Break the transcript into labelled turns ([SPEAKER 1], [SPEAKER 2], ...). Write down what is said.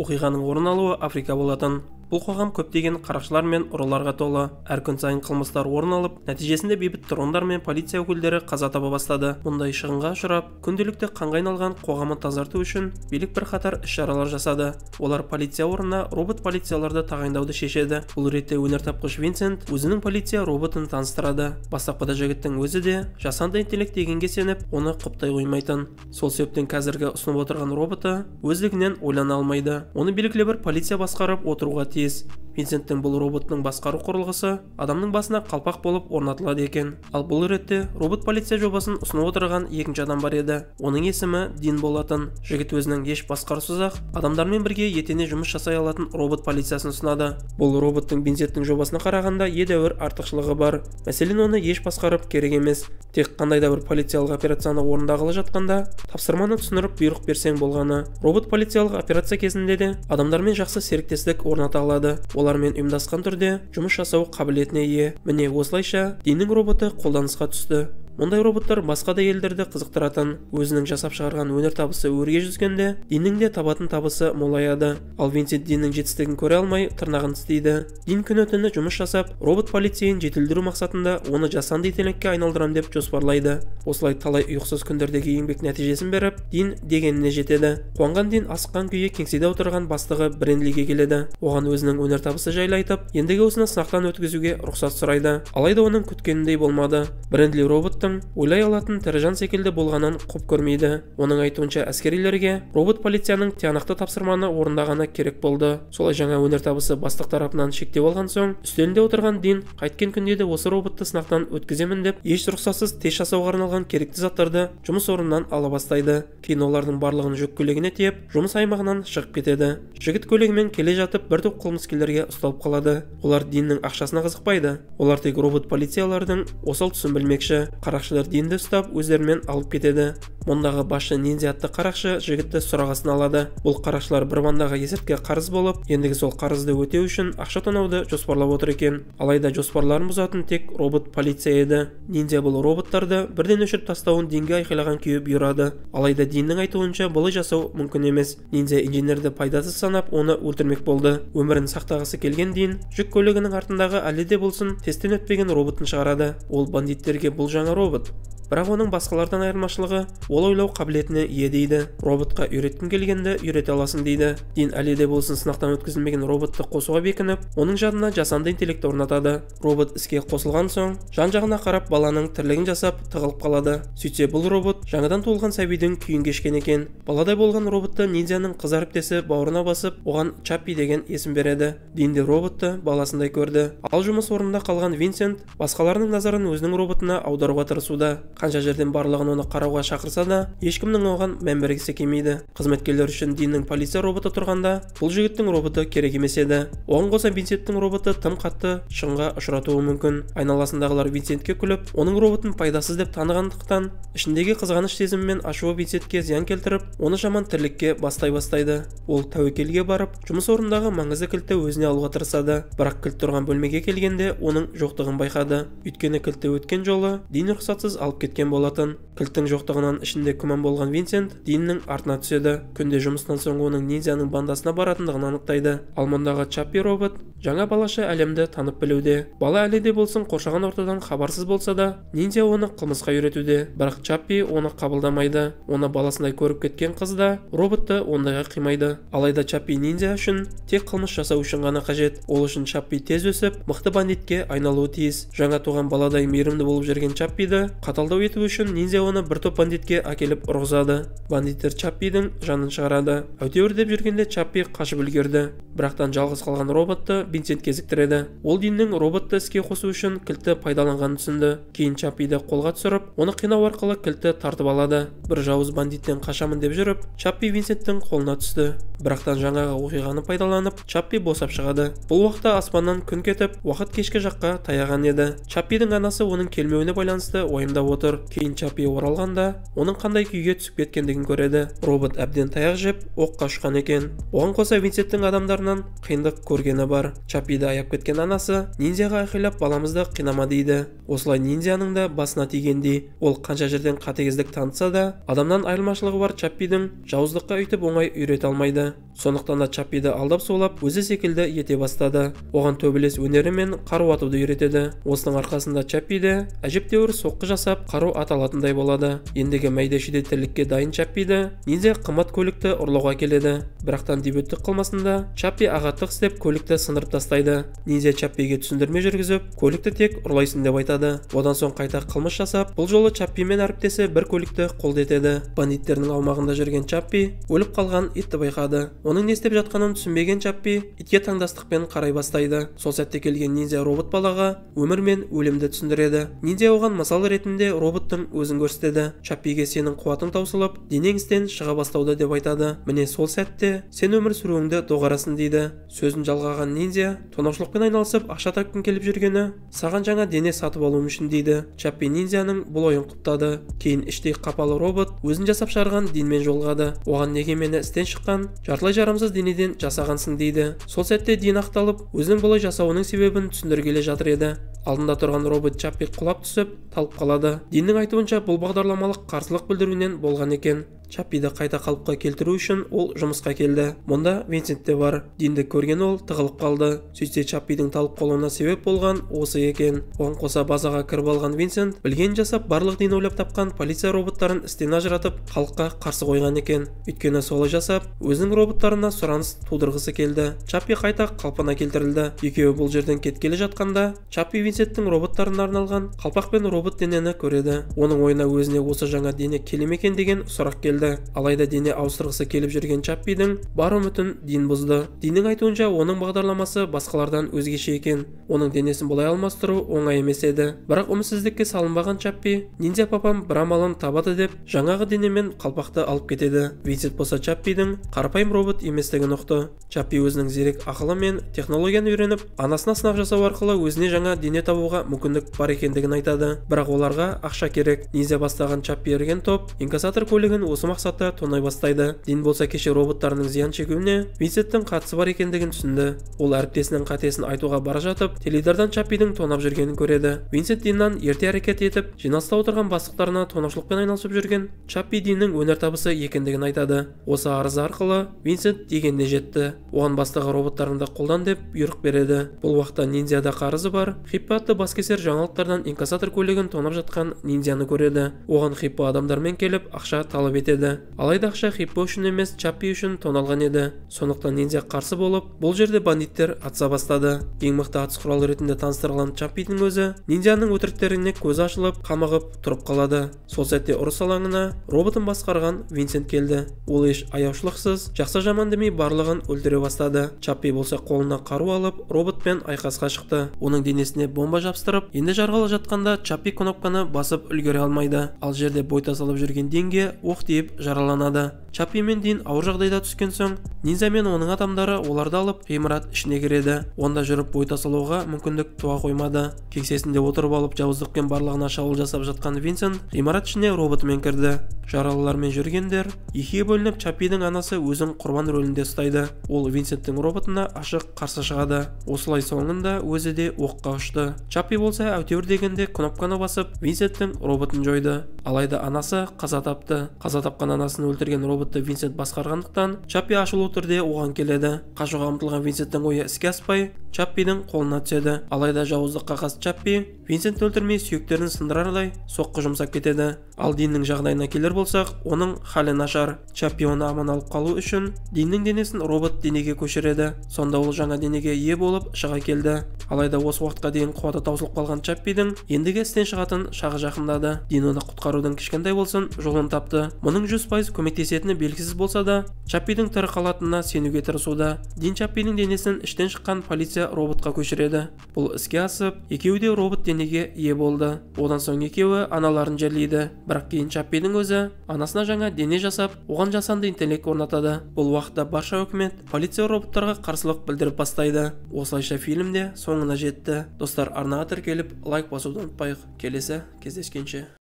[SPEAKER 1] Оқиғаның орын алуы Африка болатын. Бұл қоғам көптеген қарақшылар мен ұрыларға толы. Әр күн сайын қылмыстар орын алып, нәтижесінде бейбіт тұрғындар мен полиция өкілдері қаза таба бастады. Мұндай шығынға ұшырап, күнделікті қанға айналған қоғамын тазарту үшін билік бірқатар іс-шаралар жасады. Олар полиция орнына робот полицияларды тағайындауды шешеді. Бұл ретте өнертапқыш Винсент өзінің полиция роботын таныстырады. Бастапқыда жігіттің өзі де жасанды интеллект дегенге сеніп, оны құптай қоймайтын. Сол себептен қазіргі ұсынып отырған роботы өздігінен ойлана алмайды. Оны белгілі бір полиция басқарып отыруға тиіс. Винсенттің бұл роботының басқару құрылғысы адамның басына қалпақ болып орнатылады екен. Ал бұл ретте робот полиция жобасын ұсынып отырған екінші адам бар еді. Оның есімі Дин болатын. Жігіт өзінің еш басқарусыз-ақ адамдармен бірге етене жұмыс жасай алатын робот полициясын ұсынады. Бұл роботтың Винсенттің жобасына қарағанда едәуір артықшылығы бар. Мәселен, оны еш басқарып керек емес. Тек қандай да бір полициялық операцияны орындағалы жатқанда тапсырманы түсіндіріп бұйрық берсең болғаны. Робот полициялық операция кезінде де адамдармен жақсы серіктестік орната алады. Олармен ұйымдасқан түрде жұмыс жасау қабілетіне ие. Міне осылайша Диннің роботы қолданысқа түсті. Мұндай роботтар басқа да елдерді қызықтыратын. Өзінің жасап шығарған өнер табысы өрге жүзгенде, Диннің де табатын табысы молаяды. Ал Винсент Диннің жетістігін көре алмай тырнағын тістейді. Дин күні-түні жұмыс жасап, робот полицейін жетілдіру мақсатында оны жасанды интеллектке айналдырам деп жоспарлайды. Осылай талай ұйқысыз күндердегі еңбек нәтижесін беріп, Дин дегеніне жетеді. Қуанған Дин асыққан күйі кеңседе отырған бастығы Брендлиге келеді. Оған өзінің өнер табысы жайлы айтып, ендігі осыны сынақтан өткізуге рұқсат сұрайды. Алайда оның күткеніндей болмады. Брендли роботтың ойлай алатын тірі жан секілді болғанын құп көрмейді. Оның айтуынша әскерилерге робот полицияның тиянақты тапсырманы орындағаны керек болды. Солай жаңа өнер табысы бастық тарапынан шектеу алған соң, үстелінде отырған Дин қайткен күнде де осы роботты сынақтан өткіземін деп, еш рұқсатсыз тест жасауға арналған керекті заттарды жұмыс орнынан ала бастайды. Кейін олардың барлығын жүк көлігіне тиеп, жұмыс аймағынан шығып кетеді. Жігіт көлігімен келе жатып бір топ қылмыскерлерге ұсталып қалады. Олар Диннің ақшасына қызықпайды. Олар тек робот полициялардың осал тұсын білмекші. Қарақшылар Динді ұстап өздерімен алып кетеді. Мұндағы басшы Ниндзя атты қарақшы жігітті сұрағасын алады. Бұл қарақшылар бір бандаға есірткі қарыз болып, ендігі сол қарызды өтеу үшін ақша тонауды жоспарлап отыр екен. Алайда жоспарларын бұзатын тек робот полиция еді. Ниндзя бұл роботтарды бірден өшіріп тастауын Динге айқайлаған күйі бұйырады. Алайда Диннің айтуынша бұлай жасау мүмкін емес. Ниндзя инженерді пайдасыз санап, оны өлтірмек болды. Өмірін сақтағысы келген Дин жүк көлігінің артындағы әлі де болсын тесттен өтпеген роботын шығарады. Ол бандиттерге бұл жаңа робот. Бірақ оның басқалардан айырмашылығы ол ойлау қабілетіне ие дейді. Роботқа үйреткің келгенді үйрете аласың дейді. Дин әлі де болсын сынақтан өткізілмеген роботты қосуға бекініп, оның жадына жасанды интеллект орнатады. Робот іске қосылған соң, жан-жағына қарап баланың тірлігін жасап тығылып қалады. Сөйтсе бұл робот жаңадан туылған сәбидің күйін кешкен екен. Баладай болған роботты Ниндзяның қыз әріптесі бауырына басып, оған Чаппи деген есім береді. Дин де роботты баласындай көрді. Ал жұмыс орнында қалған Винсент басқаларының назарын өзінің роботына аударуға тырысуда. Қанша жерден барлығын оны қарауға шақырса да, ешкімнің оған мән бергісі келмейді. Қызметкерлер үшін Диннің полиция роботы тұрғанда, бұл жігіттің роботы керек емес еді. Оған қоса Винсенттің роботы тым қатты шығынға ұшыратуы мүмкін. Айналасындағылар Винсентке күліп, оның роботын пайдасыз деп танығандықтан, ішіндегі қызғаныш сезімі мен ашуы Винсентке зиян келтіріп, оны жаман тірлікке бастайды. Ол тәуекелге барып, жұмыс орнындағы маңызды кілтті өзіне алуға тырысады. Бірақ кілт тұрған бөлмеге келгенде оның жоқтығын байқады. Өйткені кілтті өткен жолы Дин рұқсатсыз алып кеткен болатын. Кілттің жоқтығынан ішінде күмән болған Винсент Диннің артына түседі. Күнде жұмыстан соң оның Ниндзяның бандасына баратындығын анықтайды. Ал мұндағы Чаппи робот жаңа балаша әлемді танып білуде. Бала әлі де болсын қоршаған ортадан хабарсыз болса да, Ниндзя оны қылмысқа үйретуде. Бірақ Чаппи оны қабылдамайды. Оны баласындай көріп кеткен қыз да роботты ондайға қимайды. Алайда Чаппи Ниндзя үшін тек қылмыс жасау үшін ғана қажет. Ол үшін Чаппи тез өсіп, мықты бандитке айналуы тиіс. Жаңа туған баладай мейірімді болып жүрген Чаппиді қаталдау ету үшін Ниндзя оны бір топ бандитке әкеліп ұрғызады. Бандиттер Чаппидің жанын шығарады. Әйтеуір деп жүргенде Чаппи қашып үлгерді. Бірақтан жалғыз қалған роботты Винсент кезіктіреді. Ол Диннің роботты іске қосу үшін кілтті пайдаланғанын түсінді. Кейін Чаппиді қолға түсіріп, оны қинау арқылы кілтті тартып алады. Бір жауыз бандиттен қашамын деп жүріп, Чаппи Винсенттің қолына түсті. Бірақтан жаңағы оқиғаны пайдаланып, Чаппи босап шығады. Бұл уақытта аспаннан күн кетіп, уақыт кешкі жаққа таяған еді. Чаппидің анасы оның келмеуіне байланысты уайымдап отыр. отыр. Кейін Чаппи оралғанда оның қандай күйге түсіп кеткендігін көреді. Робот әбден таяқ жеп оққа ұшқан екен. Оған қоса Винсенттің адамдарынан қиындық көргені бар. Чаппиді аяп кеткен анасы ниндзяға айқайлап баламызды қинама дейді. Осылай ниндзяның да басына тигендей. Ол қанша жерден қатыгездік танытса да, адамнан айырмашылығы бар Чаппидің жауыздыққа өйтіп оңай үйрете алмайды. Сондықтан да Чаппиді алдап солап өзі секілді ете бастады. Оған төбелес өнері мен қару атуды үйретеді. Осының арқасында Чаппиді әжептәуір соққы жасап қару ата алатындай болады. Ендігі мәйдә-шүйде тірлікке дайын Чаппиді ниндзя қымбат көлікті ұрлауға келеді. Бірақтан дебюттік қылмасында Чаппи ағаттық істеп көлікті сындырып тастайды. Ниндзя Чаппиге түсіндірме жүргізіп, көлікті тек ұрлайсың деп айтады. Одан соң қайта қылмыс жасап, бұл жолы Чаппи мен әріптесі бір көлікті қолдетеді. Бандиттердің аумағында жүрген Чаппи өліп қалған итті байқады. Оның не істеп жатқанын түсінбеген Чаппи итке таңдастықпен қарай бастайды. Сол сәтте келген ниндзя робот балаға өмір мен өлімді түсіндіреді. Ниндзя оған мысал ретінде роботтың өзін көрсетеді. Чаппиге сенің қуатың таусылып, денең істен шыға бастауда деп айтады. Міне сол сәтте сен өмір сүруіңді доғарасың дейді. Сөзін жалғаған ниндзя тонаушылықпен айналысып ақша тапқың келіп жүргені саған жаңа дене сатып алуым үшін дейді. Чаппи ниндзяның бұл ойын құптады. Кейін іштей қапалы робот өзін жасап шығарған Динмен жолығады. Оған неге мені істен шыққан жартылай жарамсыз денеден жасағансың дейді. Сол сәтте Дин ақталып, өзінің бұлай жасауының себебін түсіндіргелі жатыр еді. Алдында тұрған робот Чаппи құлап түсіп, талып қалады. Диннің айтуынша бұл бағдарламалық қарсылық білдіруінен болған екен. Чаппиді қайта қалыпқа келтіру үшін ол жұмысқа келді. Мұнда Винсент те бар. Динді көрген ол тығылып қалды. Сөйтсе Чаппидің талып қалуына себеп болған осы екен. Оған қоса базаға кіріп алған Винсент білгенін жасап барлық Дин ойлап тапқан полиция роботтарын істен ажыратып халыққа қарсы қойған екен. Өйткені солай жасап өзінің роботтарына сұраныс тудырғысы келді. Чаппи қайта қалпына келтірілді. Екеуі бұл жерден кеткелі жатқанда Чаппи Винсенттің роботтарына арналған қалпақ пен робот денені көреді. Оның ойына өзіне осы жаңа дене келе ме екен деген сұрақ келді. Алайда дене ауыстырғысы келіп жүрген Чаппидің бар үмітін Дин бұзды. Диннің айтуынша оның бағдарламасы басқалардан өзгеше екен. Оның денесін бұлай алмастыру оңай емес еді. Бірақ үмітсіздікке салынбаған Чаппи ниндзя папам бір амалын табады деп жаңағы денемен қалпақты алып кетеді. Винсент болса Чаппидің қарапайым робот еместігін ұқты. Чаппи өзінің зерек ақылы мен технологияны үйреніп, анасына сынақ жасау арқылы өзіне жаңа дене табуға мүмкіндік бар екендігін айтады. Бірақ оларға ақша керек. Ниндзя бастаған Чаппи ерген топ инкассатор көлігін осы мақсатта тонай бастайды. Дин болса кеше роботтарының зиян шегуіне Винсенттің қатысы бар екендігін түсінді. Ол әріптесінің қатесін айтуға бара жатып, теледидардан Чаппидің тонап жүргенін көреді. Винсент Диннан ерте әрекет етіп, жиналыста отырған бастықтарына тонаушылықпен айналысып жүрген Чаппи Диннің өнертабысы екендігін айтады. Осы арызы арқылы Винсент дегеніне жетті. Оған бастығы роботтарыңды қолдан деп бұйрық береді. Бұл уақытта ниндзяда қарызы бар Хиппо атты баскесер жаңалықтардан инкассатор көлігін тонап жатқан ниндзяны көреді. Оған Хиппо адамдармен келіп ақша талап етеді. Алайда ақша Хиппо үшін емес Чаппи үшін тоналған еді. Сондықтан ниндзя қарсы болып, бұл жерде бандиттер атса бастады. Ең мықты атыс құралы ретінде таныстырылған Чаппидің өзі ниндзяның өтіріктеріне көзі ашылып, қамығып тұрып қалады. Сол сәтте ұрыс алаңына роботын басқарған Винсент келді. Ол еш аяушылықсыз, жақсы жаман демей барлығын өлтіре бастады. Чаппи болса қолына қару алып, роботпен айқасқа шықты. Оның денесіне бомба жапсырып, енді жарғалы жатқанда Чаппи кнопканы басып үлгере алмайды. Ал жерде бой тасалап жүрген Динге оқ тиіп жараланады. Чаппи мен Дин ауыр жағдайда түскен соң, ниндзя мен оның адамдары оларды алып ғимарат ішіне кіреді. Онда жүріп бой тасалауға мүмкіндік туа қоймады. Кеңсесінде отырып алып жауыздықпен барлығына шабуыл жасап жатқан Винсент ғимарат ішіне роботымен кірді. Жаралылармен жүргендер екіге бөлініп Чаппидің анасы өзін құрбан рөлінде ұстайды. Ол Винсенттің роботына ашық қарсы шығады. Осылай соңында өзі де оққа ұшты. Чаппи болса әйтеуір дегенде кнопканы басып Винсенттің роботын жойды. Алайда анасы қаза тапты. Қаза тапқан анасын өлтірген роботты Винсент басқарғандықтан Чаппи ашулы түрде оған келеді. Қашуға ұмтылған Винсенттің ойы іске аспай Чаппидің қолына түседі. Алайда жауыздыққа қас Чаппи Винсентті өлтірмей сүйектерін сындырардай соққы жұмсап кетеді. Ал Диннің жағдайына келер болсақ, оның халі нашар. Чаппи оны аман алып қалу үшін Диннің денесін робот денеге көшіреді. Сонда ол жаңа денеге ие болып шыға келді. Алайда осы уақытқа дейін қуаты таусылып қалған Чаппидің ендігі істен шығатын шағы жақындады. Дин оны құтқарудың кішкентай болсын жолын тапты. Мұның 100% көмектесетіні белгісіз болса да, Чаппидің тірі қалатынына сенуге тырысуда. Дин Чаппидің денесін іштен шыққан полиция роботқа көшіреді. Бұл іске асып, екеуі де робот денеге ие болды. Одан соң екеуі аналарын жерлейді. Бірақ кейін Чаппидің өзі анасына жаңа дене жасап, оған жасанды интеллект орнатады. Бұл уақытта барша үкімет полиция роботтарға қарсылық білдіріп бастайды. Осылайша фильмде соңына жетті. Достар, арнаға тіркеліп лайк басуды ұмытпайық. Келесі кездескенше.